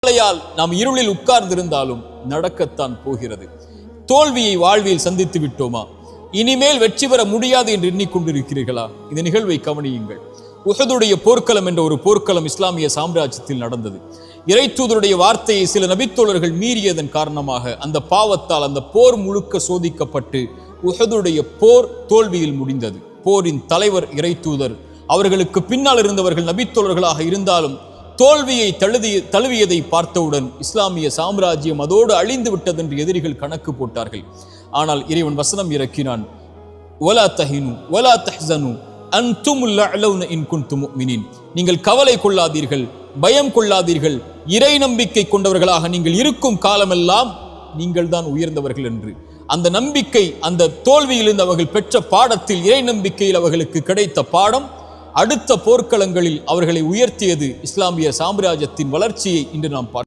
கவலையால் நாம் இருளில் உட்கார்ந்திருந்தாலும் நடக்கத்தான் போகிறது. தோல்வியை வாழ்வில் சந்தித்து விட்டோமா? இனிமேல் வெற்றி பெற முடியாது என்று எண்ணிக்கொண்டிருக்கிறீர்களா? இந்த நிகழ்வை கவனியுங்கள். உஹதுடைய போர்க்களம் என்ற ஒரு போர்க்களம் இஸ்லாமிய சாம்ராஜ்யத்தில் நடந்தது. இறைத்தூதருடைய வார்த்தையை சில நபித்தோழர்கள் மீறியதன் காரணமாக அந்த பாவத்தால் அந்த போர் முழுக்க சோதிக்கப்பட்டு உஹதுடைய போர் தோல்வியில் முடிந்தது. போரின் தலைவர் இறைத்தூதர், அவர்களுக்கு பின்னால் இருந்தவர்கள் நபித்தோழர்களாக இருந்தாலும் தோல்வியை தழுவியதை பார்த்தவுடன் இஸ்லாமிய சாம்ராஜ்யம் அதோடு அழிந்து விட்டது என்று எதிரிகள் கணக்கு போட்டார்கள். ஆனால் இறைவன் வசனம் இறக்கினான், வலா தஹினு வலா தஹ்ஸனு அன்துமுல் அலௌன இன் குன்தும் முஃமினீன். நீங்கள் கவலை கொள்ளாதீர்கள், பயம் கொள்ளாதீர்கள், இறை நம்பிக்கை கொண்டவர்களாக நீங்கள் இருக்கும் காலமெல்லாம் நீங்கள் தான் உயர்ந்தவர்கள் என்று. அந்த நம்பிக்கை, அந்த தோல்வியிலிருந்து அவர்கள் பெற்ற பாடத்தில், இறை நம்பிக்கையில் அவர்களுக்கு கிடைத்த பாடம் அடுத்த போர்க்களங்களில் அவர்களை உயர்த்தியது. இஸ்லாமிய சாம்ராஜ்யத்தின் வளர்ச்சியை இன்று நாம் பார்க்கிறோம்.